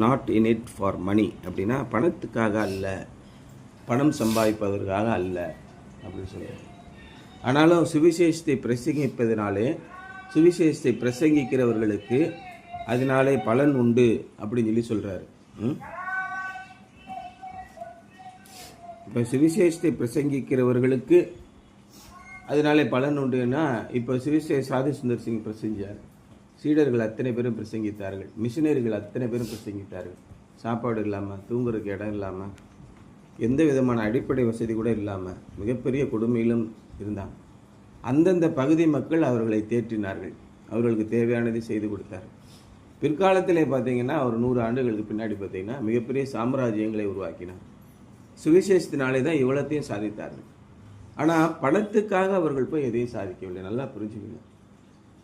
Not in it for money. அப்படின்னா பணத்துக்காக அல்ல, பணம் சம்பாதிப்பதற்காக அல்ல அப்படின்னு சொல்லுவார். ஆனாலும் சுவிசேஷத்தை பிரசங்கிப்பதினாலே, சுவிசேஷத்தை பிரசங்கிக்கிறவர்களுக்கு அதனாலே பலன் உண்டு அப்படின்னு சொல்லி சொல்கிறாரு. இப்போ சுவிசேஷத்தை பிரசங்கிக்கிறவர்களுக்கு அதனாலே பலன் உண்டுன்னா, இப்போ சுவிசேஷ சாது சுந்தர் சிங் பிரசங்கித்தார், சீடர்கள் அத்தனை பேரும் பிரசங்கித்தார்கள், மிஷினரிகள் அத்தனை பேரும் பிரசங்கித்தார்கள். சாப்பாடு இல்லாமல், தூங்குறதுக்கு இடம் இல்லாமல், எந்த விதமான அடிப்படை வசதி கூட இல்லாமல் மிகப்பெரிய கொடுமையிலும் இருந்தாங்க. அந்தந்த பகுதி மக்கள் அவர்களை தேற்றினார்கள், அவர்களுக்கு தேவையானதை செய்து கொடுத்தார்கள். பிற்காலத்திலே பார்த்தீங்கன்னா அவர் 100 ஆண்டுகளுக்கு பின்னாடி பார்த்தீங்கன்னா மிகப்பெரிய சாம்ராஜ்யங்களை உருவாக்கினார். சுவிசேஷத்தினாலே தான் இவ்வளத்தையும் சாதித்தார்கள். ஆனால் பணத்துக்காக அவர்கள் போய் எதையும் சாதிக்கவில்லை. நல்லா புரிஞ்சுக்கணும்,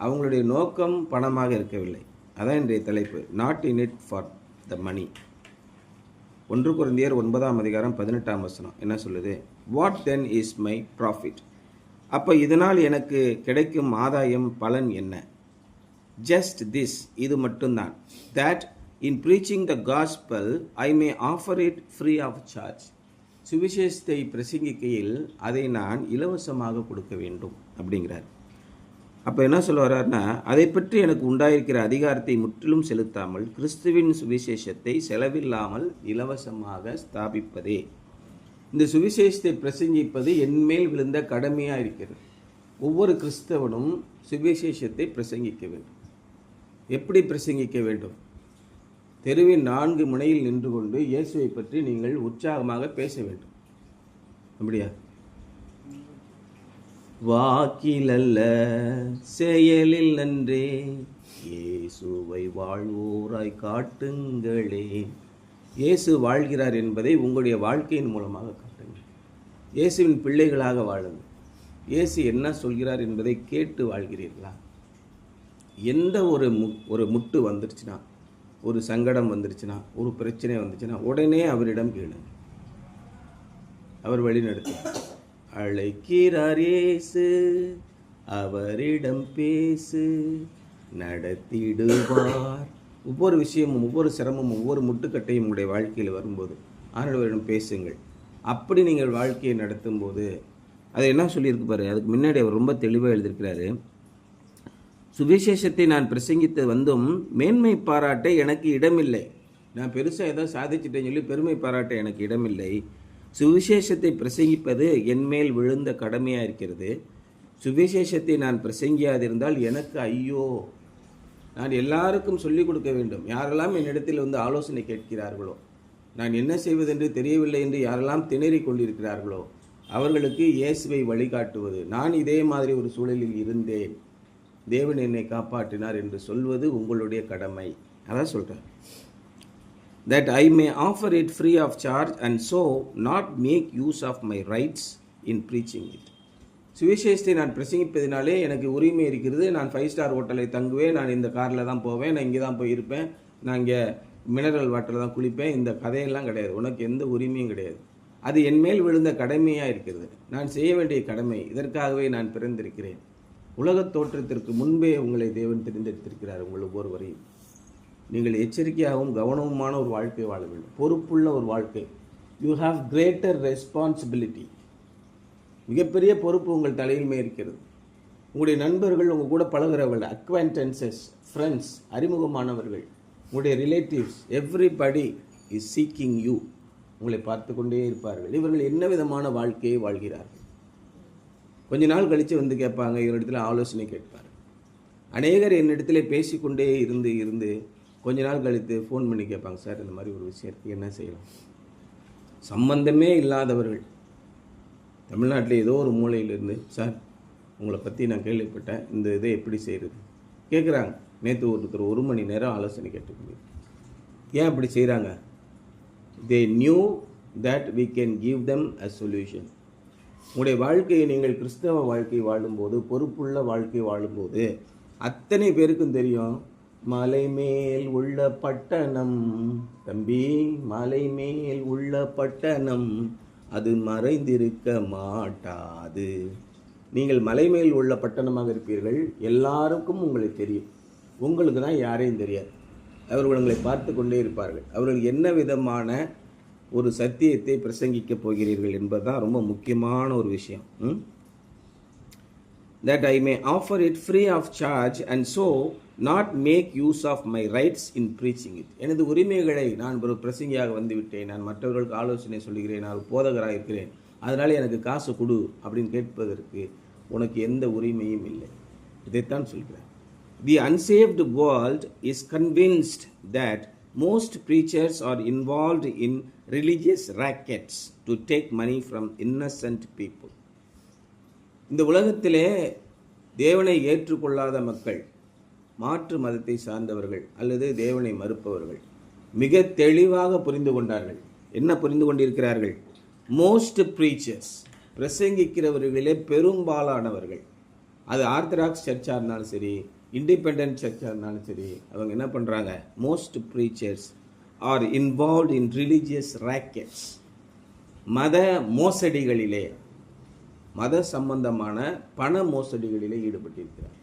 அவங்களுடைய நோக்கம் பணமாக இருக்கவில்லை. அதான் இன்றைய தலைப்பு, not in it for the money. 1 கொரிந்தியர் 9:18 என்ன சொல்லுது? What then is my profit? அப்போ இதனால் எனக்கு கிடைக்கும் ஆதாயம், பலன் என்ன? ஜஸ்ட் திஸ், இது மட்டும்தான். That in preaching the gospel I may offer it free of charge. சுவிசேஷத்தை பிரசங்கிக்கையில் அதை நான் இலவசமாக கொடுக்க வேண்டும் அப்படிங்கிறார். அப்போ என்ன சொல்ல வர்றாருன்னா, அதை பற்றி எனக்கு உண்டாயிருக்கிற அதிகாரத்தை முற்றிலும் செலுத்தாமல் கிறிஸ்துவின் சுவிசேஷத்தை செலவில்லாமல் இலவசமாக ஸ்தாபிப்பதே இந்த சுவிசேஷத்தை பிரசங்கிப்பது என்மேல் விழுந்த கடமையாக இருக்கிறது. ஒவ்வொரு கிறிஸ்தவனும் சுவிசேஷத்தை பிரசங்கிக்க வேண்டும். எப்படி பிரசங்கிக்க வேண்டும்? தெருவின் 4 முனையில் நின்று கொண்டு இயேசுவை பற்றி நீங்கள் உற்சாகமாக பேச வேண்டும். அப்படியா? வாக்கில் அல்ல செயலில் நன்றே, இயேசுவை வாழ்வோராய் காட்டுங்களே. இயேசு வாழ்கிறார் என்பதை உங்களுடைய வாழ்க்கையின் மூலமாக காட்டுங்கள். இயேசுவின் பிள்ளைகளாக வாழுங்கள். இயேசு என்ன சொல்கிறார் என்பதை கேட்டு வாழ்கிறீர்களா? எந்த ஒரு முட்டு வந்துருச்சுன்னா, ஒரு சங்கடம் வந்துருச்சுன்னா, ஒரு பிரச்சனை வந்துச்சுன்னா உடனே அவரிடம் கேளுங்க, அவர் வழிநடத்து. அழைக்கிறார் இயேசு, அவரிடம் பேசு, நடத்திடுவார். ஒவ்வொரு விஷயமும், ஒவ்வொரு சிரமமும், ஒவ்வொரு முட்டுக்கட்டையும் உங்களுடைய வாழ்க்கையில் வரும்போது ஆண்டவரிடம் பேசுங்கள். அப்படி நீங்கள் வாழ்க்கையை நடத்தும் போது அதை என்ன சொல்லியிருக்கு பாரு. அதுக்கு முன்னாடி அவர் ரொம்ப தெளிவாக எழுதியிருக்கிறாரு. சுவிசேஷத்தை நான் பிரசங்கித்து வந்தும் மேன்மை பாராட்ட எனக்கு இடமில்லை. நான் பெருசாக ஏதோ சாதிச்சிட்டேன்னு சொல்லி பெருமை பாராட்ட எனக்கு இடமில்லை. சுவிசேஷத்தை பிரசங்கிப்பது என்மேல் விழுந்த கடமையாக இருக்கிறது. சுவிசேஷத்தை நான் பிரசங்கியாதிருந்தால் எனக்கு ஐயோ. நான் எல்லாருக்கும் சொல்லிக் கொடுக்க வேண்டும். யாரெல்லாம் என்னிடத்தில் வந்து ஆலோசனை கேட்கிறார்களோ, நான் என்ன செய்வதென்று தெரியவில்லை என்று யாரெல்லாம் திணறி கொண்டிருக்கிறார்களோ அவர்களுக்கு இயேசுவை வழிகாட்டுவது. நான் இதே மாதிரி ஒரு சூழலில் இருந்தேன், தேவன் என்னை காப்பாற்றினார் என்று சொல்வது உங்களுடைய கடமை. அதான் சொல்கிறேன். that I may offer it free of charge and so not make use of my rights in preaching it. சுவிசேஷத்தை நான் பிரசங்கிப்பதினாலே எனக்கு உரிமை இருக்கிறது. நான் 5 ஸ்டார் ஹோட்டலை தங்குவேன், நான் இந்த காரில் தான் போவேன், நான் இங்கே தான் போயிருப்பேன், நான் இங்கே மினரல் வாட்டரில் தான் குளிப்பேன். இந்த கதையெல்லாம் கிடையாது. உனக்கு எந்த உரிமையும் கிடையாது. அது என்மேல் விழுந்த கடமையாக இருக்கிறது. நான் செய்ய வேண்டிய கடமை. இதற்காகவே நான் பிறந்திருக்கிறேன். உலகத் தோற்றத்திற்கு முன்பே உங்களை தேவன் தெரிந்தெடுத்திருக்கிறார். உங்கள் ஒவ்வொருவரையும் நீங்கள் எச்சரிக்கையாகவும் கவனமுமான ஒரு வாழ்க்கை வாழ வேண்டும். பொறுப்புள்ள ஒரு வாழ்க்கை. You have greater responsibility. மிகப்பெரிய பொறுப்பு உங்கள் தலையிலுமே இருக்கிறது. உங்களுடைய நண்பர்கள், உங்கள் கூட பழகிறவர்கள், அக்வைண்டன்சஸ், ஃப்ரெண்ட்ஸ், அறிமுகமானவர்கள், உங்களுடைய relatives, everybody is seeking you. உங்களை பார்த்து கொண்டே இருப்பார்கள். இவர்கள் என்ன விதமான வாழ்க்கையை வாழ்கிறார்கள். கொஞ்ச நாள் கழித்து வந்து கேட்பாங்க, இவரிடத்துல ஆலோசனை கேட்பார். அநேகர் என்னிடத்துல பேசிக்கொண்டே இருந்து கொஞ்ச நாள் கழித்து ஃபோன் பண்ணி கேட்பாங்க, சார் இந்த மாதிரி ஒரு விஷயம் இருக்குது, என்ன செய்யலாம்? சம்பந்தமே இல்லாதவர்கள் தமிழ்நாட்டில் ஏதோ ஒரு மூலையிலிருந்து, சார் உங்களை பற்றி நான் கேள்விப்பட்டேன், இந்த இதை எப்படி செய்கிறது கேட்குறாங்க. நேற்று ஒருத்தர் 1 மணி நேரம் ஆலோசனை கேட்டுக்கொண்டு. ஏன் அப்படி செய்கிறாங்க? They knew that we can give them a solution. உங்களுடைய வாழ்க்கையை நீங்கள் கிறிஸ்தவ வாழ்க்கை வாழும்போது, பொறுப்புள்ள வாழ்க்கை வாழும்போது அத்தனை பேருக்கும் தெரியும், மலை மேல் உள்ள பட்டணம் தம்பி, மலை மேல் உள்ள பட்டணம் அது மறைந்திருக்க மாட்டாது. நீங்கள் மலை மேல் உள்ள பட்டணமாக இருப்பீர்கள். எல்லாருக்கும் உங்களுக்கு தெரியும், உங்களுக்கு தான் யாரையும் தெரியாது. அவர்கள் உங்களை பார்த்து கொண்டே இருப்பார்கள். அவர்கள் என்ன விதமான ஒரு சத்தியத்தை பிரசங்கிக்கப் போகிறீர்கள் என்பதுதான் ரொம்ப முக்கியமான ஒரு விஷயம். That I may offer it free of charge and so not make use of my rights in preaching it. எனது உரிமைகளை, நான் ஒரு பிரசங்கியாக வந்துவிட்டேன், நான் மற்றவர்களுக்கு ஆலோசனை சொல்கிறேன், நான் ஒரு போதகராக இருக்கிறேன், அதனால் எனக்கு காசு கொடு அப்படின்னு கேட்பதற்கு உனக்கு எந்த உரிமையும் இல்லை. இதைத்தான் சொல்கிறேன். The unsaved world is convinced that most preachers are involved in religious rackets to take money from innocent people. இந்த உலகத்திலே தேவனை ஏற்றுக்கொள்ளாத மக்கள், மாற்று மதத்தை சார்ந்தவர்கள் அல்லது தேவனை மறுப்பவர்கள் மிக தெளிவாக புரிந்து கொண்டார்கள். என்ன புரிந்து கொண்டிருக்கிறார்கள்? மோஸ்ட் ப்ரீச்சர்ஸ், பிரசங்கிக்கிறவர்களே பெரும்பாலானவர்கள், அது ஆர்த்தடாக்ஸ் சர்ச்சாக இருந்தாலும் சரி, இண்டிபெண்டன்ட் சர்ச்சாக இருந்தாலும் சரி, அவங்க என்ன பண்ணுறாங்க? Most preachers are involve in religious rockets, மத மோசடிகளிலே, மத சம்பந்தமான பண மோசடிகளிலே ஈடுபட்டிருக்கிறார்.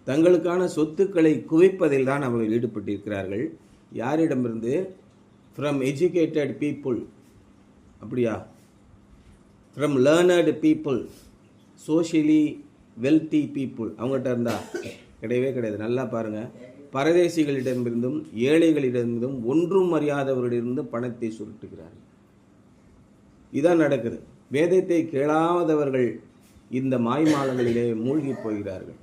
தங்களுக்கான சொத்துக்களை குவிப்பதில் தான் அவர்கள் ஈடுபட்டிருக்கிறார்கள். யாரிடமிருந்து? From educated people. அப்படியா? From learned people, socially wealthy people. அவங்ககிட்ட இருந்தா கிடையவே கிடையாது. நல்லா பாருங்கள், பரதேசிகளிடமிருந்தும் ஏழைகளிடமிருந்தும் ஒன்றும் அறியாதவர்களிடமிருந்தும் பணத்தை சுருட்டுகிறார்கள். இதான் நடக்குது. வேதத்தை கேளாதவர்கள் இந்த மாய்மாலங்களிலே மூழ்கி போகிறார்கள்.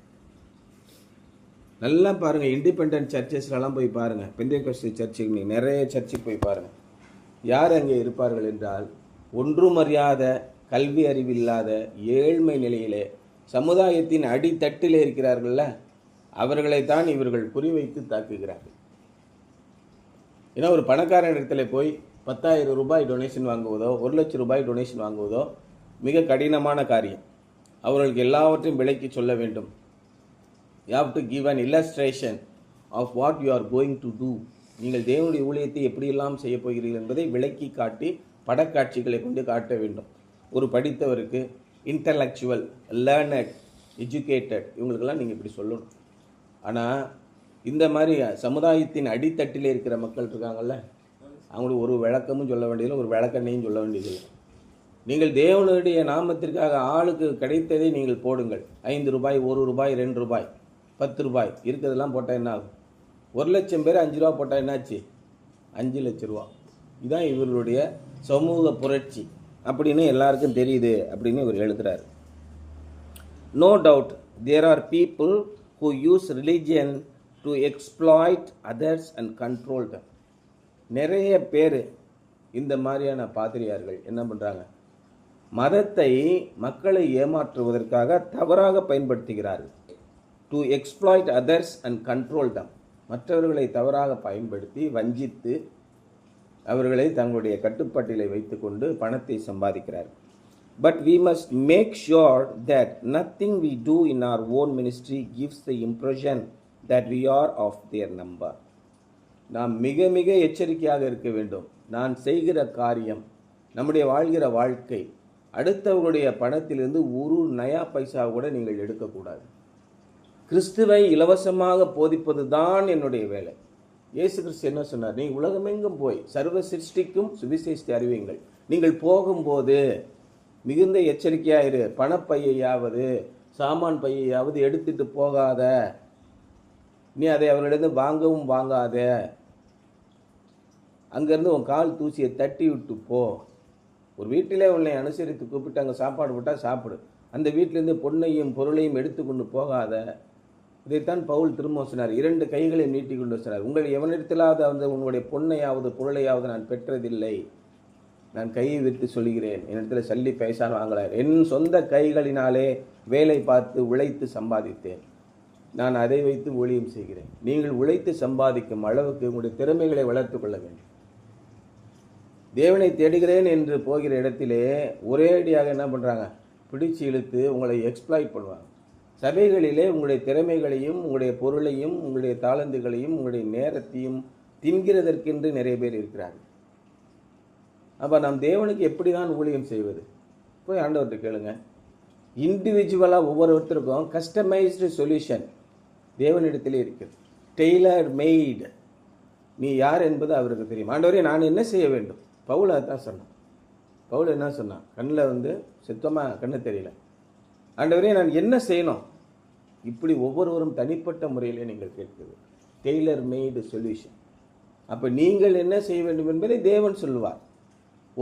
நல்லா பாருங்கள், இண்டிபெண்டன்ட் சர்ச்சஸ்லாம் போய் பாருங்கள், பெந்தேகோஸ்தே சர்ச்சுக்கு நீங்கள் நிறைய சர்ச்சுக்கு போய் பாருங்கள். யார் அங்கே இருப்பார்கள் என்றால், ஒன்றும் அறியாத, கல்வி அறிவில்லாத, ஏழ்மை நிலையிலே சமுதாயத்தின் அடித்தட்டிலே இருக்கிறார்கள்ல, அவர்களைத்தான் இவர்கள் குறிவைத்து தாக்குகிறார்கள். ஏன்னா ஒரு பணக்காரன் இடத்துல போய் 10,000 ரூபாய் டொனேஷன் வாங்குவதோ 1 லட்சம் ரூபாய் டொனேஷன் வாங்குவதோ மிக கடினமான காரியம். அவர்களுக்கு எல்லாவற்றையும் விளக்கி சொல்ல வேண்டும். You have to give an illustration of what you are going to do. நீங்கள் தேவனுடைய ஊழியத்தை எப்படியெல்லாம் செய்ய போகிறீர்கள் என்பதை விளக்கி காட்டி படக்காட்சிகளை கொண்டு காட்ட வேண்டும். ஒரு படித்தவருக்கு, இன்டலெக்சுவல், லேர்னட், எஜுகேட்டட், இவங்களுக்கெல்லாம் நீங்கள் இப்படி சொல்லணும். ஆனால் இந்த மாதிரி சமுதாயத்தின் அடித்தட்டிலே இருக்கிற மக்கள் இருக்காங்கல்ல, அவங்களுக்கு ஒரு விளக்கமும் சொல்ல வேண்டியதில்லை, ஒரு விளக்கண்ணையும் சொல்ல வேண்டியதில்லை. நீங்கள் தேவனுடைய நாமத்திற்காக ஆளுக்கு கிடைத்ததை நீங்கள் போடுங்கள். 5 ரூபாய், 1 ரூபாய், 2 ரூபாய், 10 ரூபாய் இருக்கிறதெல்லாம் போட்டால் என்ன ஆகும்? 1 லட்சம் பேர் 5 ரூபா போட்டால் என்னாச்சு? 5 லட்சம் ரூபா. இதுதான் இவர்களுடைய சமூக புரட்சி அப்படின்னு எல்லாருக்கும் தெரியுது அப்படின்னு இவர் எழுதுகிறார். No doubt there are people who use religion to exploit others and control them. நிறைய பேர் இந்த மாதிரியான பாதிரியார்கள் என்ன பண்ணுறாங்க? மதத்தை மக்களை ஏமாற்றுவதற்காக தவறாக பயன்படுத்துகிறார்கள். To exploit others and control them, மற்றவர்களை தவறாக பயன்படுத்தி வஞ்சித்து அவர்களை தங்களுடைய கட்டுப்பாட்டிலே வைத்துக்கொண்டு பணத்தை சம்பாதிக்கிறார்கள். But we must make sure that nothing we do in our own ministry gives the impression that we are of their number. நாம் மிக மிக எச்சரிக்கையாக இருக்க வேண்டும். நான் செய்கிற காரியம், நம்முடைய வாழ்கிற வாழ்க்கை, அடுத்தவர்களுடைய பணத்திலிருந்து ஒரு நயா பைசா கூட நீங்கள் எடுக்கக்கூடாது. கிறிஸ்துவை இலவசமாக போதிப்பது தான் என்னுடைய வேலை. இயேசு கிறிஸ்து என்ன சொன்னார்? நீங்கள் உலகமெங்கும் போய் சர்வ சிருஷ்டிக்கும் சுவிசேஷத்தை அறிவியுங்கள். நீங்கள் போகும்போது மிகுந்த எச்சரிக்கையாயிரு. பணப்பையாவது சாமான் பையாவது எடுத்துட்டு போகாத. நீ அதை அவர்களிடம் வாங்கவும் வாங்காத. அங்கேருந்து உன் கால் தூசியை தட்டி விட்டு போ. ஒரு வீட்டிலே உன்னை அனுசரித்து கூப்பிட்டு அங்கே சாப்பாடு போட்டால் சாப்பிடு. அந்த வீட்டிலேருந்து பொன்னையும் பொருளையும் எடுத்துக்கொண்டு போகாத. இதைத்தான் பவுல் திரும்ப சொன்னார். 2 கைகளை நீட்டி கொண்டு சொன்னார். உங்கள் எவனிடத்திலாவது வந்து உங்களுடைய பொன்னையாவது பொருளையாவது நான் பெற்றதில்லை. நான் கையை விட்டு சொல்கிறேன், என்னிடத்தில் சல்லி பைசான்னு வாங்கலார். என் சொந்த கைகளினாலே வேலை பார்த்து உழைத்து சம்பாதித்தேன். நான் அதை வைத்து ஊழியம் செய்கிறேன். நீங்கள் உழைத்து சம்பாதிக்கும் அளவுக்கு உங்களுடைய திறமைகளை வளர்த்து கொள்ள வேண்டும். தேவனை தேடுகிறேன் என்று போகிற இடத்திலே ஒரே அடியாக என்ன பண்ணுறாங்க? பிடிச்சு இழுத்து உங்களை எக்ஸ்ப்ளாய்ட் பண்ணுவாங்க. சபைகளிலே உங்களுடைய திறமைகளையும் உங்களுடைய பொருளையும் உங்களுடைய தாளந்துகளையும் உங்களுடைய நேரத்தையும் தின்கிறதற்கென்று நிறைய பேர் இருக்கிறார்கள். அப்போ நாம் தேவனுக்கு எப்படி தான் ஊழியம் செய்வது? போய் ஆண்டவர்கிட்ட கேளுங்க. இண்டிவிஜுவலாக ஒவ்வொருத்தருக்கும் கஸ்டமைஸ்டு சொல்யூஷன் தேவனிடத்திலே இருக்குது. டெய்லர் மெய்டு நீ யார் என்பது அவருக்கு தெரியும். ஆண்டவரே நான் என்ன செய்ய வேண்டும்? பவுல் அதான் சொன்னான். பவுல் என்ன சொன்னான்? கண்ணில் சுத்தமாக கண்ணு தெரியல. ஆண்டவரே நான் என்ன செய்யணும்? இப்படி ஒவ்வொருவரும் தனிப்பட்ட முறையிலே நீங்கள் கேட்கிறது. டெய்லர் மேடு சொல்யூஷன். அப்போ நீங்கள் என்ன செய்ய வேண்டும் என்பதை தேவன் சொல்லுவார்.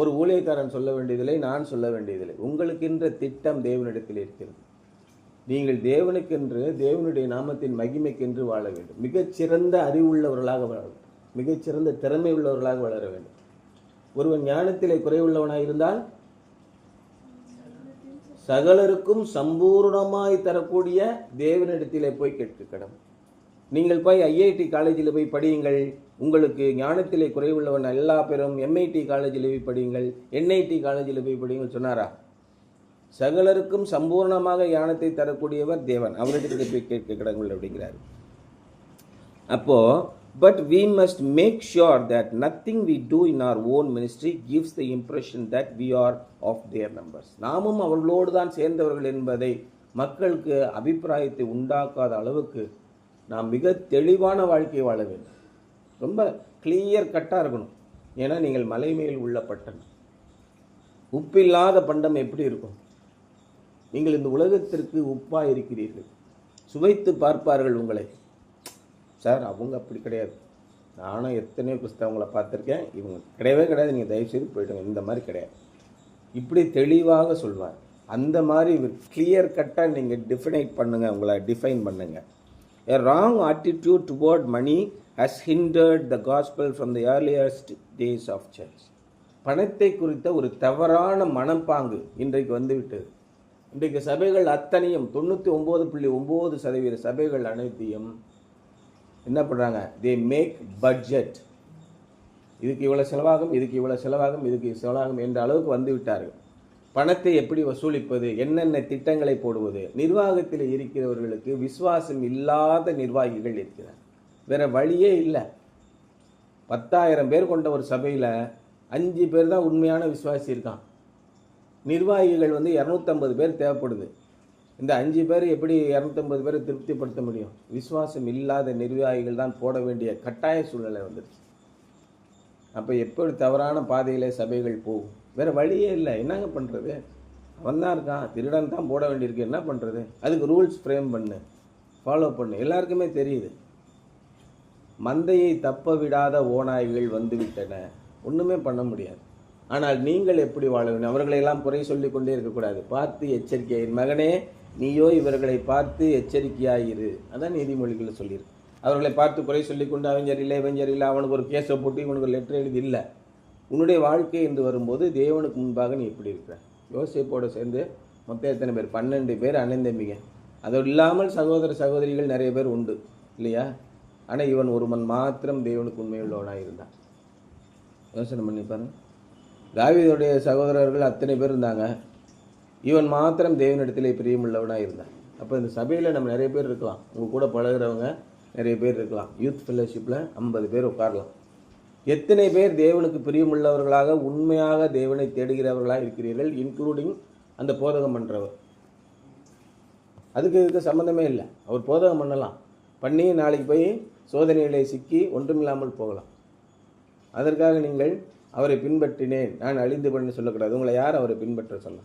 ஒரு ஊழியக்காரன் சொல்ல வேண்டியதில்லை, நான் சொல்ல வேண்டியதில்லை. உங்களுக்கென்ற திட்டம் தேவனிடத்தில் இருக்கிறது. நீங்கள் தேவனுக்கென்று, தேவனுடைய நாமத்தின் மகிமைக்கென்று வாழ வேண்டும். மிகச்சிறந்த அறிவுள்ளவர்களாக வாழ வேண்டும். மிகச்சிறந்த திறமை உள்ளவர்களாக வளர வேண்டும். ஒருவன் ஞானத்திலே குறைவுள்ளவனாக இருந்தால் சகலருக்கும் சம்பூர்ணமாய் தரக்கூடிய தேவனிடத்திலே போய் கேட்க கடமை. நீங்கள் போய் ஐஐடி காலேஜில் போய் படியுங்கள், உங்களுக்கு ஞானத்திலே குறைவுள்ளவன் எல்லா பேரும் எம்ஐடி காலேஜில் போய் படியுங்கள், என்ஐடி காலேஜில் போய் படியுங்கள் சொன்னாரா? சகலருக்கும் சம்பூர்ணமாக ஞானத்தை தரக்கூடியவர் தேவன். அவரிடத்திலே போய் கேட்க கடவுள் அப்படிங்கிறார். அப்போ but we must make sure that nothing we do in our own ministry gives the impression that we are of their numbers. நாமும் அவர்களோடு தான் சேர்ந்தவர்கள் என்பதை மக்களுக்கு அபிப்பிராயத்தை உண்டாக்காத அளவுக்கு நாம் மிக தெளிவான வாழ்க்கையை வாழ வேண்டும். ரொம்ப கிளியர் கட்டாக இருக்கணும். ஏன்னா நீங்கள் மலை மேல் உள்ள பட்டம். உப்பில்லாத பண்டம் எப்படி இருக்கும்? நீங்கள் இந்த உலகத்திற்கு உப்பாக இருக்கிறீர்கள். சுவைத்து பார்ப்பார்கள் உங்களை. சார் அவங்க அப்படி கிடையாது, நானும் எத்தனையோ கிறிஸ்தவங்களை பார்த்துருக்கேன், இவங்க கிடையவே கிடையாது, நீங்கள் தயவுசெய்து போய்ட்டுங்க, இந்த மாதிரி கிடையாது, இப்படி தெளிவாக சொல்வார். அந்த மாதிரி கிளியர் கட்டாக நீங்கள் டிஃபைன் பண்ணுங்கள், உங்களை டிஃபைன் பண்ணுங்கள். A wrong attitude toward money has hindered the gospel from the earliest days of church. பணத்தை குறித்த ஒரு தவறான மனப்பாங்கு இன்றைக்கு வந்துவிட்டது. இன்றைக்கு சபைகள் அத்தனையும் 99.9% சபைகள் அனைத்தையும் என்ன பண்ணுறாங்க? They make budget. இதுக்கு இவ்வளோ செலவாகும், இதுக்கு இவ்வளோ செலவாகும், இதுக்கு செலவாகும் என்ற அளவுக்கு வந்து விட்டார்கள். பணத்தை எப்படி வசூலிப்பது, என்னென்ன திட்டங்களை போடுவது. நிர்வாகத்தில் இருக்கிறவர்களுக்கு விசுவாசம் இல்லாத நிர்வாகிகள் இருக்கிறார். வேற வழியே இல்லை. 10,000 பேர் கொண்ட ஒரு சபையில் 5 பேர் தான் உண்மையான விசுவாசி இருக்கான். நிர்வாகிகள் 250 பேர் தேவைப்படுது. இந்த 5 பேர் எப்படி 250 பேரை திருப்திப்படுத்த முடியும்? விசுவாசம் இல்லாத நிர்வாகிகள் தான் போட வேண்டிய கட்டாய சூழ்நிலை வந்துடுச்சு. அப்போ எப்படி தவறான பாதையிலே சபைகள் போகும்? வேறு வழியே இல்லை. என்னங்க பண்ணுறது? அவன் தான் இருக்கான், திருடன் தான் போட வேண்டியிருக்கு, என்ன பண்ணுறது? அதுக்கு ரூல்ஸ் ஃப்ரேம் பண்ணு, ஃபாலோ பண்ணு. எல்லாருக்குமே தெரியுது. மந்தையை தப்ப விடாத ஓநாய்கள் வந்துவிட்டன, ஒன்றுமே பண்ண முடியாது. ஆனால் நீங்கள் எப்படி வாழ வேண்டும்? அவர்களையெல்லாம் குறை சொல்லி கொண்டே இருக்கக்கூடாது. பார்த்து எச்சரிக்கையாயிரு மகனே, நீயோ இவர்களை பார்த்து எச்சரிக்கையாயிரு. அதான் நீதிமொழிகளை சொல்லியிருக்கு. அவர்களை பார்த்து குறை சொல்லிக்கொண்டு அவன் சரியில்லை, அவனுக்கு ஒரு கேஸை போட்டு இவனுக்கு ஒரு லெட்டர் எழுதி இல்லை. உன்னுடைய வாழ்க்கை என்று வரும்போது தேவனுக்கு முன்பாக நீ எப்படி இருக்கிற? யோசேப்போடு சேர்ந்து மொத்தம் எத்தனை பேர்? 12 பேர் அண்ணன் தம்பிங்க. அது இல்லாமல் சகோதர சகோதரிகள் நிறைய பேர் உண்டு இல்லையா? ஆனால் இவன் ஒருவன் மாத்திரம் தேவனுக்கு உண்மையுள்ளவனாக இருந்தான். யோசனை பண்ணி பாருங்க. தாவீதுடைய சகோதரர்கள் அத்தனை பேர் இருந்தாங்க, இவன் மாத்திரம் தேவனிடத்திலே பிரியமுள்ளவனாக இருந்தான். அப்போ இந்த சபையில் நம்ம நிறைய பேர் இருக்கலாம், உங்கள் கூட பழகிறவங்க நிறைய பேர் இருக்கலாம். யூத் ஃபெல்லோஷிப்பில் 50 பேர் உட்காரலாம். எத்தனை பேர் தேவனுக்கு பிரியமுள்ளவர்களாக உண்மையாக தேவனை தேடுகிறவர்களாக இருக்கிறீர்கள்? இன்க்ளூடிங் அந்த போதகம் பண்ணுறவர். அதுக்கு சம்மந்தமே இல்லை. அவர் போதகம் பண்ணி நாளைக்கு போய் சோதனைகளை சிக்கி ஒன்றுமில்லாமல் போகலாம். அதற்காக நீங்கள் அவரை பின்பற்றினேன், நான் அழிந்து பண்ணி சொல்லக்கூடாது. உங்களை யார் அவரை பின்பற்ற சொல்ல?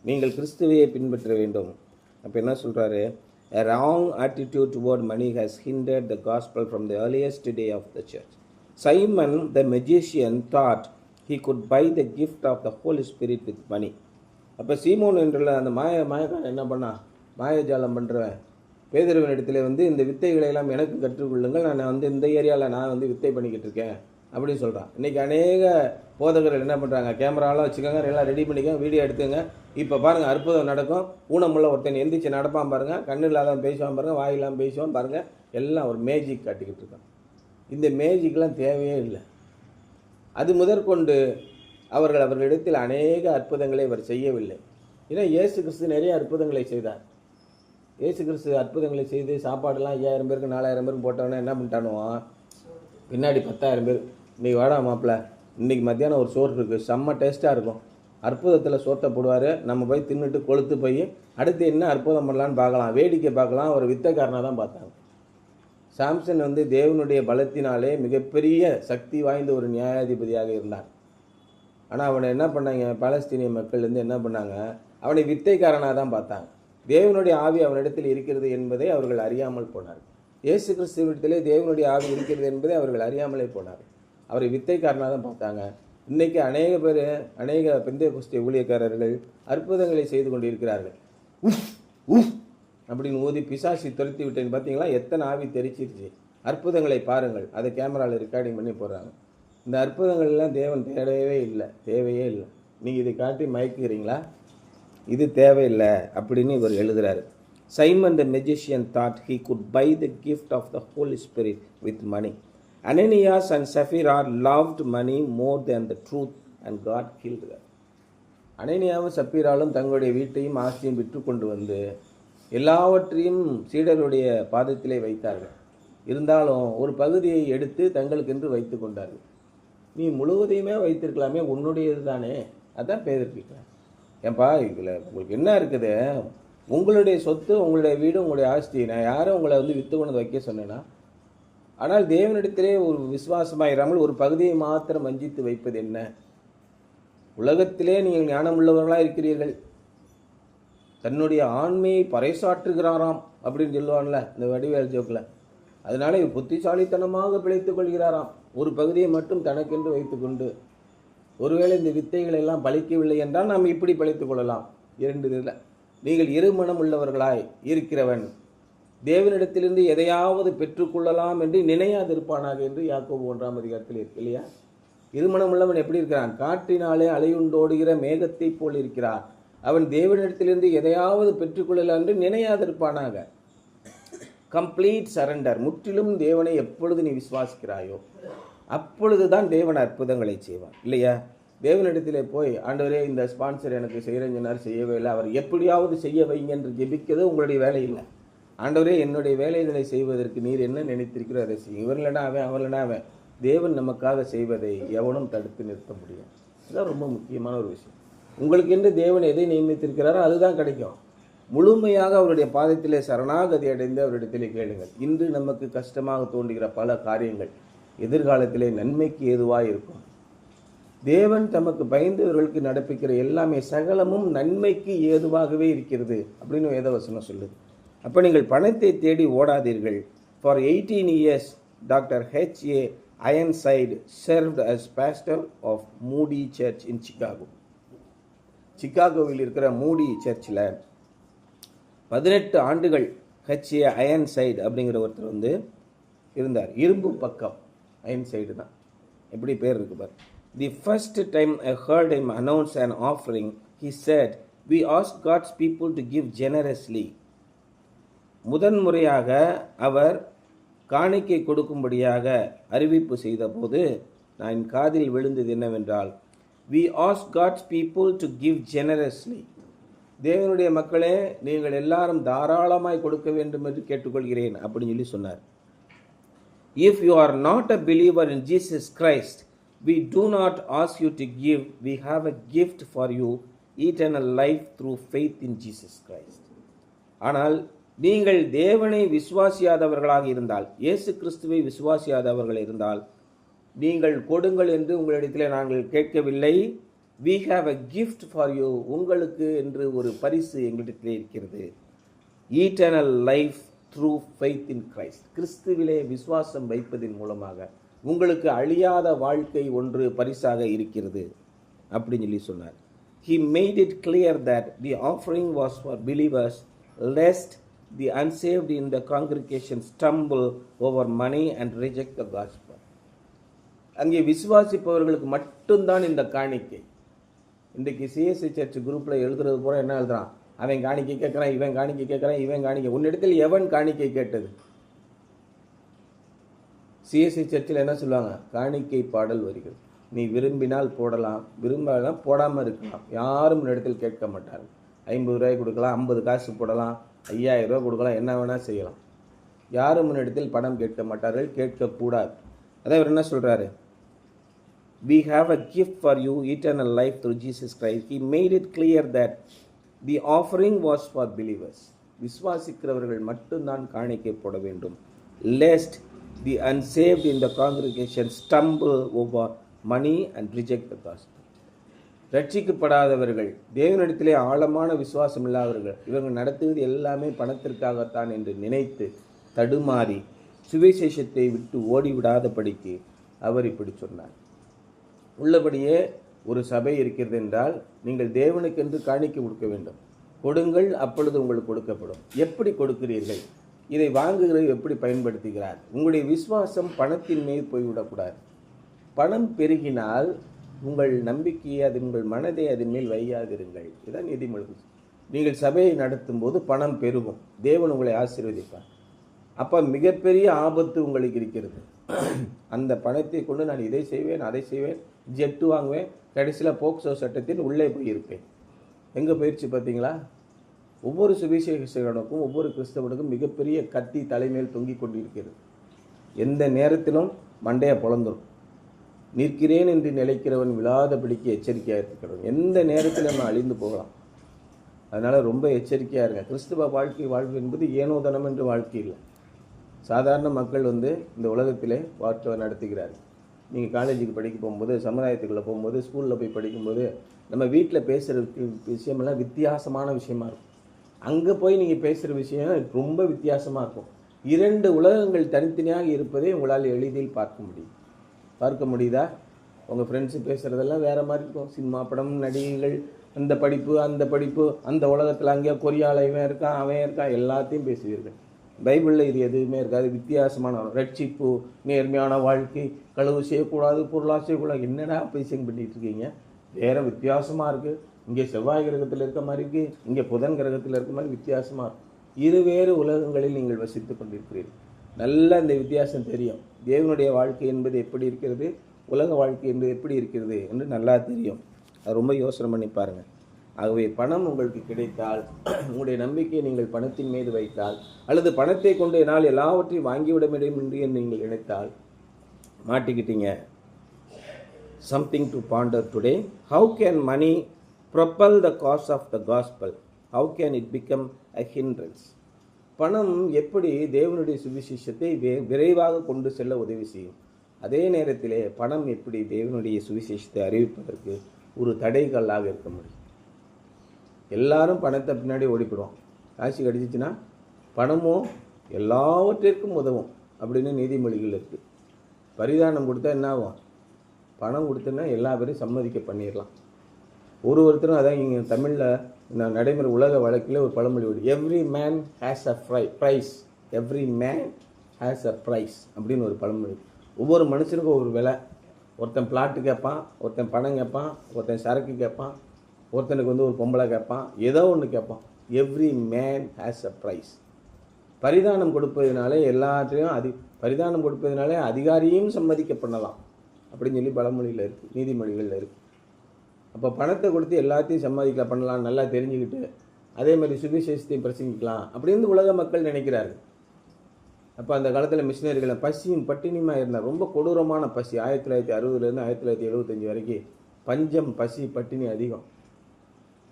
நீங்கள் கிறிஸ்துவையை பின்பற்ற வேண்டும். அப்போ என்ன சொல்கிறாரு? A wrong attitude toward money has hindered the gospel from the earliest day of the church. Simon the magician thought he could buy the gift of the Holy Spirit with money. அப்போ சீமோன் என்ற அந்த மாயக்காரன் என்ன பண்ணா? மாயஜாலம் பண்ணுறவன் பேதுருவின் இடத்துல இந்த வித்தைகளை எல்லாம் எனக்கு கற்றுக்கொள்ளுங்கள், நான் இந்த ஏரியாவில் நான் வித்தை பண்ணிக்கிட்டு இருக்கேன் அப்படின்னு சொல்கிறான். இன்றைக்கி அநேக போதகர்கள் என்ன பண்ணுறாங்க? கேமராலாம் வச்சுக்கோங்க, எல்லாம் ரெடி பண்ணிக்கோங்க, வீடியோ எடுத்துங்க. இப்போ பாருங்கள், அற்புதம் நடக்கும். ஊனமுள்ள ஒருத்தன் எந்திரிச்சு நடப்பான் பாருங்கள், கண்ணு இல்லாதவன் பேசுவான் பாருங்கள், வாயில்லாமல் பேசுவான் பாருங்கள், எல்லாம் ஒரு மேஜிக் காட்டிக்கிட்டு இருக்கான். இந்த மேஜிக்லாம் தேவையே இல்லை. அது முதற்கொண்டு அவர்களிடத்தில் அநேக அற்புதங்களை அவர் செய்யவில்லை. ஏன்னா இயேசு கிறிஸ்து நிறைய அற்புதங்களை செய்தார். இயேசு கிறிஸ்து அற்புதங்களை செய்து சாப்பாடுலாம் 5000 பேருக்கு 4000 பேருக்கு போட்டவொன்னே என்ன பண்ணிட்டானுவான்? பின்னாடி 10,000 பேர், இன்றைக்கி வாடா மாப்பிள்ள, இன்றைக்கி மத்தியானம் ஒரு சோறு இருக்குது, செம்ம டேஸ்ட்டாக இருக்கும். அற்புதத்தில் சோத்தை போடுவார். நம்ம போய் தின்னுட்டு கொளுத்து போய் அடுத்து என்ன அற்புதம் பண்ணலான்னு பார்க்கலாம், வேடிக்கை பார்க்கலாம். ஒரு வித்தைக்காரனாக தான் பார்த்தாங்க. சாம்சன் தேவனுடைய பலத்தினாலே மிகப்பெரிய சக்தி வாய்ந்த ஒரு நியாயாதிபதியாக இருந்தான். ஆனால் அவனை என்ன பண்ணாங்க, பாலஸ்தீனிய மக்கள் என்ன பண்ணாங்க, அவனை வித்தைக்காரனாக தான் பார்த்தாங்க. தேவனுடைய ஆவி அவனிடத்தில் இருக்கிறது என்பதை அவர்கள் அறியாமல் போனார். இயேசு கிறிஸ்துவிடத்திலே தேவனுடைய ஆவி இருக்கிறது என்பதை அவர்கள் அறியாமலே போனார். அவரை வித்தைக்காரனாக தான் பார்த்தாங்க. இன்றைக்கி அநேக பெந்தேகோஸ்தே ஊழியக்காரர்கள் அற்புதங்களை செய்து கொண்டிருக்கிறார்கள். அப்படின்னு ஊதி பிசாசி துரத்தி விட்டேன்னு பார்த்தீங்களா, எத்தனை ஆவி தெரிச்சிருச்சு. அற்புதங்களை பாருங்கள், அதை கேமராவில் ரெக்கார்டிங் பண்ணி போடுறாங்க. இந்த அற்புதங்கள்லாம் தேவன் தேவையே இல்லை. நீங்கள் இதை காட்டி மயக்குகிறீங்களா? இது தேவையில்லை அப்படின்னு இவர் எழுதுகிறாரு. Simon the magician thought he could buy the gift of the Holy Spirit with money. Ananias and Sapphira loved money more than the truth and God killed them. அனனியாவும் சப்பீராலும் தங்களுடைய வீட்டையும் ஆஸ்தியும் விற்று கொண்டு எல்லாவற்றையும் சீடருடைய பாதத்திலே வைத்தார்கள். இருந்தாலும் ஒரு பகுதியை எடுத்து தங்களுக்கென்று வைத்து கொண்டார்கள். நீ முழுவதையுமே வைத்திருக்கலாமே, உன்னுடையது தானே. அதான் பேதர்பிக்கிறான். ஏன்பா இதில் உங்களுக்கு என்ன இருக்குது? உங்களுடைய சொத்து, உங்களுடைய வீடு, உங்களுடைய ஆஸ்தி. நான் யாரும் உங்களை விற்று கொண்டு வைக்க சொன்னேன்னா? ஆனால் தேவனிடத்திலே ஒரு விசுவாசமாயிராமல் ஒரு பகுதியை மாத்திரம் வஞ்சித்து வைப்பது என்ன? உலகத்திலே நீங்கள் ஞானம் உள்ளவர்களாக இருக்கிறீர்கள். தன்னுடைய ஆண்மையை பறைசாற்றுகிறாராம் அப்படின்னு சொல்லுவான்ல இந்த வடிவேல் ஜோக்கில். அதனால புத்திசாலித்தனமாக பிழைத்துக் கொள்கிறாராம். ஒரு பகுதியை மட்டும் தனக்கென்று வைத்துக்கொண்டு, ஒருவேளை இந்த வித்தைகள் எல்லாம் பலிக்கவில்லை என்றால் நாம் இப்படி பழித்துக் கொள்ளலாம். 2 இதில் நீங்கள் இருமனம் உள்ளவர்களாய் இருக்கிறவன் தேவனிடத்திலிருந்து எதையாவது பெற்றுக்கொள்ளலாம் என்று நினையாதிருப்பானாக என்று யாக்கோபு 1ஆம் அதிகாரத்தில் இருக்கு இல்லையா? இருமனம் உள்ளவன் எப்படி இருக்கிறான்? காற்றினாலே அலையுண்டோடுகிற மேகத்தை போல் இருக்கிறான். அவன் தேவனிடத்திலிருந்து எதையாவது பெற்றுக்கொள்ளலாம் என்று நினையாதிருப்பானாக. Complete surrender. முற்றிலும் தேவனை எப்பொழுது நீ விசுவாசிக்கிறாயோ அப்பொழுதுதான் தேவன் அற்புதங்களை செய்வான் இல்லையா? தேவனிடத்திலே போய், ஆண்டவரே இந்த ஸ்பான்சர் எனக்கு செய்கிறேன்னு சொன்னார், செய்யவே இல்லை, அவர் எப்படியாவது செய்ய வைங்க என்று ஜெபிக்கிறது உங்களுடைய வேலை இல்லை. ஆண்டவரே என்னுடைய வேலைகளை செய்வதற்கு நீர் என்ன நினைத்திருக்கிறோ அதை செய்யும். இவர்களனா அவன் தேவன் நமக்காக செய்வதை எவனும் தடுத்து நிறுத்த முடியும். இதுதான் ரொம்ப முக்கியமான ஒரு விஷயம். உங்களுக்கு என்று தேவன் எதை நியமித்திருக்கிறாரோ அதுதான் கிடைக்கும். முழுமையாக அவருடைய பாதத்திலே சரணாகதி அடைந்து அவரிடத்திலே கேளுங்கள். இன்று நமக்கு கஷ்டமாக தோன்றுகிற பல காரியங்கள் எதிர்காலத்திலே நன்மைக்கு ஏதுவாக இருக்கும். தேவன் தமக்கு பயந்தவர்களுக்கு நடப்பிக்கிற எல்லாமே சகலமும் நன்மைக்கு ஏதுவாகவே இருக்கிறது அப்படின்னு வேதவசனம் சொல்லுது. அப்போ நீங்கள் பணத்தை தேடி ஓடாதீர்கள். For 18 years doctor H.A. Ironside served as pastor of Moody Church in Chicago. சிகாகோவில் இருக்கிற மூடி சர்ச்சில் 18 ஆண்டுகள் H.A. Ironside அப்படிங்கிற ஒருத்தர் இருந்தார். இரும்பு பக்கம் ஐன்சைடு தான், எப்படி பேர் இருக்கு பாரு. The first time I heard him announce an offering, he said, "We ask God's people to give generously." முதன்முறையாக அவர் காணிக்கை கொடுக்கும்படியாக அறிவிப்பு செய்த போது நான் காதில் விழுந்தது என்னவென்றால், "We ask God's people to give generously." தேவனுடைய மக்களே, நீங்கள் எல்லாரும் தாராளமாய் கொடுக்க வேண்டும் என்று கேட்டுக்கொள்கிறேன் அப்படின்னு சொன்னார். If you are not a believer in Jesus Christ, we do not ask you to give. We have a gift for you, eternal life through faith in Jesus Christ. ஆனால் நீங்கள் தேவனை விசுவாசியாதவர்களாக இருந்தால், இயேசு கிறிஸ்துவை விசுவாசியாதவர்கள் இருந்தால், நீங்கள் கொடுங்கள் என்று உங்களிடத்தில் நாங்கள் கேட்கவில்லை. We have a gift for you. உங்களுக்கு என்று ஒரு பரிசு எங்களிடத்திலே இருக்கிறது. Eternal life through faith in Christ. கிறிஸ்துவிலே விசுவாசம் வைப்பதின் மூலமாக உங்களுக்கு அழியாத வாழ்க்கை ஒன்று பரிசாக இருக்கிறது அப்படின்னு சொன்னார். He made it clear that the offering was for believers, lest the unsaved in the congregation stumble over money and reject the gospel. அங்கே விசுவாசிப்பவர்களுக்கு மட்டும்தான் இந்த காணிக்கை. இன்றைக்கு சிஎஸ்சி சர்ச் குரூப்பில் எழுதுறது போல என்ன எழுதுறான், அவன் காணிக்கை கேட்குறான், இவன் காணிக்கை கேட்குறான், இவன் காணிக்கை. உன்னிடத்தில் எவன் காணிக்கை கேட்டது? சிஎஸ்சி சர்ச்சில் என்ன சொல்லுவாங்க, காணிக்கை பாடல் வருகிறது. நீ விரும்பினால் போடலாம், விரும்பினால் போடாமல் இருக்கலாம். யாரும் இடத்தில் கேட்க மாட்டார்கள். 50 ரூபாய் கொடுக்கலாம், 50 காசு போடலாம், 5000 ரூபா கொடுக்கலாம், என்ன வேணால் செய்யலாம். யாரும் இடத்தில் பணம் கேட்க மாட்டார்கள், கேட்கக்கூடாது. அதான் இவர் என்ன சொல்கிறாரு, We have a gift for you, eternal life through Jesus Christ. He made it clear that the offering was for believers. விசுவாசிக்கிறவர்கள் மட்டும்தான் காணிக்கை போட வேண்டும். lest the unsaved in the congregation stumble over money and reject the gospel. ரட்சிக்கப்படாதவர்கள், தேவனிடத்திலே ஆழமான விசுவாசம் இல்லாதவர்கள், இவங்க நடத்துவது எல்லாமே பணத்திற்காகத்தான் என்று நினைத்து தடுமாறி சுவிசேஷத்தை விட்டு ஓடிவிடாதபடிக்கு அவர் இப்படி சொன்னார். உள்ளபடியே ஒரு சபை இருக்கிறது என்றால் நீங்கள் தேவனுக்கென்று காணிக்கை கொடுக்க வேண்டும். கொடுங்கள், அப்பொழுது உங்களுக்கு கொடுக்கப்படும். எப்படி கொடுக்கிறீர்கள்? இதை வாங்குகிறது எப்படி பயன்படுத்துகிறார்? உங்களுடைய விசுவாசம் பணத்தின் மீது போய்விடக்கூடாது. பணம் பெருகினால் உங்கள் நம்பிக்கையை, அது உங்கள் மனதை அதன் மேல் வையாதிருங்கள். இதுதான் நீதிமொழி. நீங்கள் சபையை நடத்தும் போது பணம் பெருகும், தேவன் உங்களை ஆசீர்வதிப்பார். அப்போ மிகப்பெரிய ஆபத்து உங்களுக்கு இருக்கிறது. அந்த பணத்தை கொண்டு நான் இதை செய்வேன், அதை செய்வேன், ஜெட்டு வாங்குவேன், கடைசியில் போக்சோ சட்டத்தில் உள்ளே போயிருப்பேன். எங்கே போயிடுச்சு பார்த்தீங்களா? ஒவ்வொரு சுவிசேஷகனுக்கும் ஒவ்வொரு கிறிஸ்தவனுக்கும் மிகப்பெரிய கத்தி தலைமையில் தொங்கிக் கொண்டிருக்கிறது. எந்த நேரத்திலும் மண்டையை பொழந்துடும். நிற்கிறேன் என்று நிலைக்கிறவன் விழாதபடிக்கு எச்சரிக்கையாக இருக்கிறவன். எந்த நேரத்தில் நம்ம அழிந்து போகலாம். அதனால் ரொம்ப எச்சரிக்கையாக இருங்க. கிறிஸ்துவ வாழ்வு என்பது ஏனோதனம் என்று வாழ்க்கை இல்லை. சாதாரண மக்கள் இந்த உலகத்திலே வாழ்க்கை நடத்துகிறார்கள். நீங்கள் காலேஜுக்கு படிக்க போகும்போது, சமுதாயத்துக்குள்ளே போகும்போது, ஸ்கூலில் போய் படிக்கும்போது நம்ம வீட்டில் பேசுகிற விஷயமெல்லாம் வித்தியாசமான விஷயமா இருக்கும். அங்கே போய் நீங்கள் பேசுகிற விஷயம் ரொம்ப வித்தியாசமாக இருக்கும். இரண்டு உலகங்கள் தனித்தனியாக இருப்பதை உங்களால் எளிதில் பார்க்க முடியுதா? உங்கள் ஃப்ரெண்ட்ஸு பேசுகிறதெல்லாம் வேறு மாதிரி இருக்கும். சினிமா படம், நடிகைகள், அந்த படிப்பு, அந்த உலகத்தில் அங்கேயே கொரியாவில் இவன் இருக்கான், அவன் இருக்கான், எல்லாத்தையும் பேசுவீர்கள். பைபிளில் இது எதுவுமே இருக்காது. வித்தியாசமான ரட்சிப்பு, நேர்மையான வாழ்க்கை, களவு செய்யக்கூடாது, பொருளாக செய்யக்கூடாது. என்னடா பேசிங் பண்ணிகிட்டு இருக்கீங்க? வேறு வித்தியாசமாக இருக்குது. இங்கே செவ்வாய் கிரகத்தில் இருக்க மாதிரி இருக்குது, இங்கே புதன் கிரகத்தில் இருக்க மாதிரி வித்தியாசமாக இருக்கும். இருவேறு உலகங்களில் நீங்கள் வசித்து கொண்டிருக்கிறீர்கள். நல்ல இந்த வித்தியாசம் தெரியும். தேவனுடைய வாழ்க்கை என்பது எப்படி இருக்கிறது, உலக வாழ்க்கை என்பது எப்படி இருக்கிறது என்று நல்லா தெரியும். அது ரொம்ப யோசனை பண்ணி பாருங்கள். ஆகவே பணம் உங்களுக்கு கிடைத்தால், உங்களுடைய நம்பிக்கையை நீங்கள் பணத்தின் மீது வைத்தால், அல்லது பணத்தை கொண்டு என்னால் எல்லாவற்றையும் வாங்கிவிட முடியும் என்று நீங்கள் நினைத்தால் மாட்டிக்கிட்டீங்க. Something to ponder today. How can money propel the cause of the gospel? How can it become a hindrance? பணம் எப்படி தேவனுடைய சுவிசேஷத்தை விரைவாக கொண்டு செல்ல உதவி செய்யும்? அதே நேரத்திலே பணம் எப்படி தேவனுடைய சுவிசேஷத்தை அறிவிப்பதற்கு ஒரு தடைகளாக இருக்க முடியும்? எல்லாரும் பணத்தை பின்னாடி ஓடிப்படுவோம். காசு கிடச்சிச்சின்னா பணமோ எல்லாவற்றிற்கும் உதவும் அப்படின்னு நீதிமொழிகள் இருக்குது. பரிதானம் கொடுத்தா என்ன ஆகும்? பணம் கொடுத்தோன்னா எல்லா பேரையும் சம்மதிக்க பண்ணிடலாம். ஒருத்தரும் அதான் இங்கே தமிழில் நடைமுறை உலக வழக்கில் ஒரு பழமொழி வருது. Every man has a price. Every man has a price அப்படின்னு ஒரு பழமொழி. ஒவ்வொரு மனுஷனுக்கும் ஒவ்வொரு விலை. ஒருத்தன் பிளாட்டு கேட்பான், ஒருத்தன் பணம் கேட்பான், ஒருத்தன் சரக்கு கேட்பான், ஒருத்தனுக்கு ஒரு பொம்பளை கேட்பான், ஏதோ ஒன்று கேட்பான். Every man has a price. பரிதானம் கொடுப்பதினாலே பரிதானம் கொடுப்பதினாலே அதிகாரியும் சம்மதிக்க பண்ணலாம் அப்படின்னு சொல்லி பழமொழியில் இருக்குது, நீதிமொழிகளில் இருக்குது. அப்போ பணத்தை கொடுத்து எல்லாத்தையும் சம்மதிக்கலாம், பண்ணலாம், நல்லா தெரிஞ்சுக்கிட்டு அதே மாதிரி சுவிசேஷத்தையும் பிரசங்கிக்கலாம் அப்படின்னு உலக மக்கள் நினைக்கிறார்கள். அப்போ அந்த காலத்தில் மிஷினரிகளை பசியும் பட்டினியுமாக இருந்தால், ரொம்ப கொடூரமான பசி. 1960 1975 வரைக்கும் பஞ்சம், பசி, பட்டினி அதிகம்.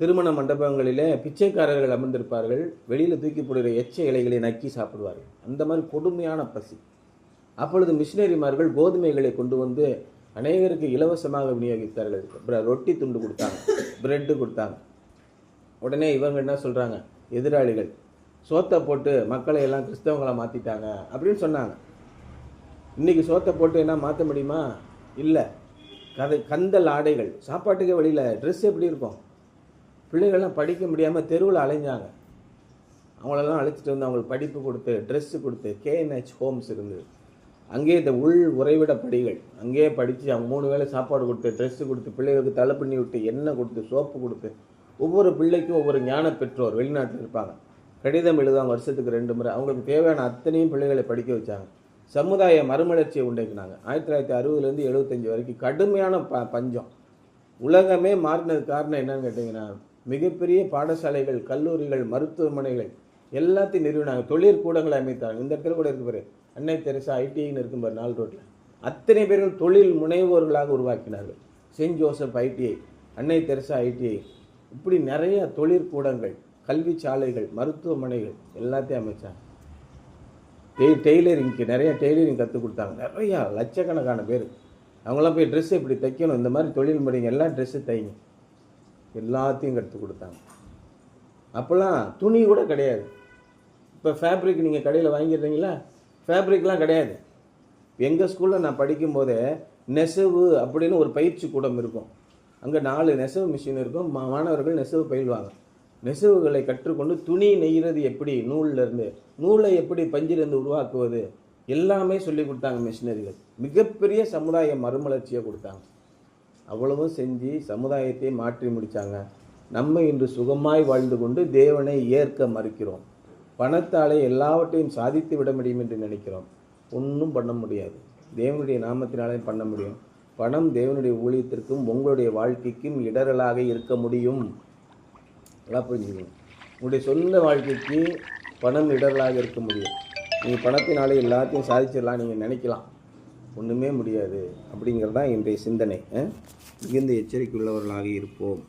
திருமண மண்டபங்களிலே பிச்சைக்காரர்கள் அமர்ந்திருப்பார்கள். வெளியில் தூக்கி போடுகிற எச்ச இலைகளை நக்கி சாப்பிடுவார்கள். அந்த மாதிரி கொடுமையான பசி. அப்பொழுது மிஷினரிமார்கள் கோதுமைகளை கொண்டு அநேகருக்கு இலவசமாக விநியோகித்தார்கள். ரொட்டி துண்டு கொடுத்தாங்க, பிரெட்டு கொடுத்தாங்க. உடனே இவங்க என்ன சொல்கிறாங்க, எதிராளிகள், சோத்தை போட்டு மக்களை எல்லாம் கிறிஸ்தவங்களை மாற்றிட்டாங்க அப்படின்னு சொன்னாங்க. இன்றைக்கி சோத்தை போட்டு என்ன மாற்ற முடியுமா? இல்லை. கந்தல் ஆடைகள், சாப்பாட்டுக்கே வழியில், ட்ரெஸ் எப்படி இருக்கும்? பிள்ளைகள்லாம் படிக்க முடியாமல் தெருவில் அலைஞ்சாங்க. அவங்களெல்லாம் அழைச்சிட்டு அவங்களுக்கு படிப்பு கொடுத்து, ட்ரெஸ்ஸு கொடுத்து, KNH ஹோம்ஸ் இருந்தது. அங்கேயே இந்த உள் உறைவிட படிகள், அங்கேயே படித்து அவங்க 3 வேளை சாப்பாடு கொடுத்து, ட்ரெஸ்ஸு கொடுத்து, பிள்ளைகளுக்கு தலை பண்ணி விட்டு, எண்ணெய் கொடுத்து, சோப்பு கொடுத்து, ஒவ்வொரு பிள்ளைக்கும் ஒவ்வொரு ஞான பெற்றோர் வெளிநாட்டில் இருப்பாங்க. கடிதம் எழுதுவாங்க வருஷத்துக்கு 2 முறை. அவங்களுக்கு தேவையான அத்தனையும் பிள்ளைகளை படிக்க வச்சாங்க. சமுதாய மறுமலர்ச்சியை உண்டாக்கினாங்க. 1960 75 வரைக்கும் கடுமையான பஞ்சம். உலகமே மாறினது காரணம் என்னன்னு கேட்டிங்கன்னா, மிகப்பெரிய பாடசாலைகள், கல்லூரிகள், மருத்துவமனைகள் எல்லாத்தையும் நிறுவினாங்க. தொழிற்கூடங்களை அமைத்தாங்க. இந்த இடத்துல கூட இருக்கு பாரு, அன்னை தெரசா ITIன்னு இருக்கும் பாரு 4 ரோட்டில். அத்தனை பேர்கள் தொழில் முனைவோர்களாக உருவாக்கினார்கள். செயின்ட் ஜோசப் ITI, அன்னை தெரசா ITI, இப்படி நிறைய தொழிற்கூடங்கள், கல்வி சாலைகள், மருத்துவமனைகள் எல்லாத்தையும் அமைச்சாங்க. டெய்லரிங்க்கு நிறைய டெய்லரிங் கற்றுக் கொடுத்தாங்க. நிறையா லட்சக்கணக்கான பேர். அவங்களாம் போய் ட்ரெஸ்ஸு இப்படி தைக்கணும், இந்த மாதிரி தொழில் முறைங்க எல்லாம் ட்ரெஸ்ஸு தைங்க, எல்லாத்தையும் கற்றுக் கொடுத்தாங்க. அப்போல்லாம் துணி கூட கிடையாது. இப்போ ஃபேப்ரிக் நீங்கள் கடையில் வாங்கிடுறீங்களா? ஃபேப்ரிக்லாம் கிடையாது. எங்கள் ஸ்கூலில் நான் படிக்கும்போதே நெசவு அப்படின்னு ஒரு பயிற்சி கூடம் இருக்கும். அங்கே 4 நெசவு மிஷின் இருக்கும். மாணவர்கள் நெசவு பயில்வாங்க. நெசவுகளை கற்றுக்கொண்டு துணி நெய்கிறது எப்படி, நூல்லேருந்து நூலை எப்படி பஞ்சிலிருந்து உருவாக்குவது எல்லாமே சொல்லி கொடுத்தாங்க மிஷினரிகள். மிகப்பெரிய சமுதாய மறுமலர்ச்சியை கொடுத்தாங்க. அவ்வளவும் செஞ்சு சமுதாயத்தை மாற்றி முடித்தாங்க. நம்ம இன்று சுகமாய் வாழ்ந்து கொண்டு தேவனை ஏற்க மறுக்கிறோம். பணத்தாலே எல்லாவற்றையும் சாதித்து விட முடியும் என்று நினைக்கிறோம். ஒன்றும் பண்ண முடியாது. தேவனுடைய நாமத்தினாலே பண்ண முடியும். பணம் தேவனுடைய ஊழியத்திற்கும் உங்களுடைய வாழ்க்கைக்கும் இடரலாக இருக்க முடியும். எல்லாம் புரிஞ்சுக்கணும். உங்களுடைய சொந்த வாழ்க்கைக்கு பணம் இடரலாக இருக்க முடியும். நீங்கள் பணத்தினாலே எல்லாத்தையும் சாதிச்சிடலாம் நீங்கள் நினைக்கலாம். ஒன்றுமே முடியாது அப்படிங்கிறது தான் இன்றைய சிந்தனை. மிகுந்த எச்சரிக்கை உள்ளவர்களாக இருப்போம்.